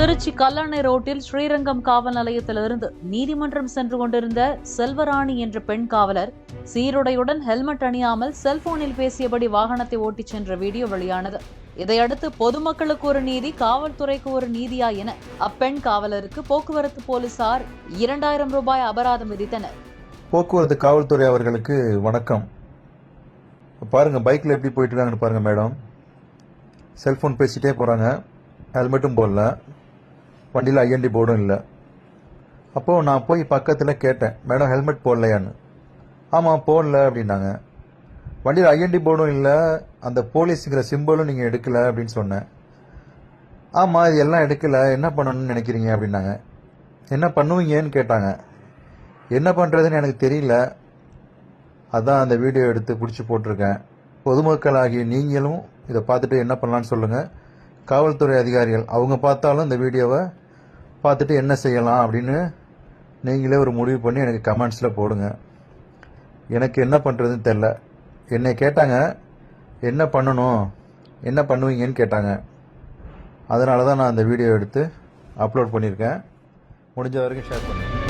திருச்சி கல்லணை ரோட்டில் ஸ்ரீரங்கம் காவல் நிலையத்திலிருந்து நீதிமன்றம் சென்று கொண்டிருந்த செல்வராணி என்ற பெண் காவலர் சீருடையுடன் ஹெல்மெட் அணியாமல் செல்போனில் பேசியபடி வாகனத்தை ஓட்டிச் சென்ற வீடியோ வெளியானது. இதையடுத்து பொதுமக்களுக்கு ஒரு நீதி, காவல்துறைக்கு ஒரு நீதியா என அப்பெண் காவலருக்கு போக்குவரத்து போலீசார் 2000 ரூபாய் அபராதம் விதித்தனர். போக்குவரத்து காவல்துறை அவர்களுக்கு வணக்கம். பாருங்க, பைக்ல எப்படி போயிட்டு இருக்காங்கன்னு பாருங்க மேடம். செல்போன் பேசிட்டே போறாங்க, ஹெல்மெட்டும் போடல, வண்டியில் ஐஎன்டி போர்டும் இல்லை. அப்போது நான் போய் பக்கத்தில் கேட்டேன், மேடம் ஹெல்மெட் போடலையான்னு. ஆமாம் போடல அப்படின்னாங்க. வண்டியில் ஐஎன்டி போர்டும் இல்லை, அந்த போலீஸுங்கிற சிம்பிளும் நீங்கள் எடுக்கலை அப்படின்னு சொன்னேன். ஆமாம் இது எல்லாம் எடுக்கலை, என்ன பண்ணணும்னு நினைக்கிறீங்க அப்படின்னாங்க. என்ன பண்ணுவீங்கன்னு கேட்டாங்க. என்ன பண்ணுறதுன்னு எனக்கு தெரியல, அதான் அந்த வீடியோ எடுத்து பிடிச்சி போட்டிருக்கேன். பொதுமக்களாகிய நீங்களும் இதை பார்த்துட்டு என்ன பண்ணலான்னு சொல்லுங்கள். காவல்துறை அதிகாரிகள் அவங்க பார்த்தாலும் இந்த வீடியோவை பார்த்துட்டு என்ன செய்யலாம் அப்படின்னு நீங்களே ஒரு முடிவு பண்ணி எனக்கு கமெண்ட்ஸில் போடுங்க. எனக்கு என்ன பண்ணுறதுன்னு தெரில. என்னை கேட்டாங்க, என்ன பண்ணணும், என்ன பண்ணுவீங்கன்னு கேட்டாங்க. அதனால தான் நான் அந்த வீடியோ எடுத்து அப்லோட் பண்ணியிருக்கேன். முடிஞ்ச வரைக்கும் ஷேர் பண்ணுங்கள்.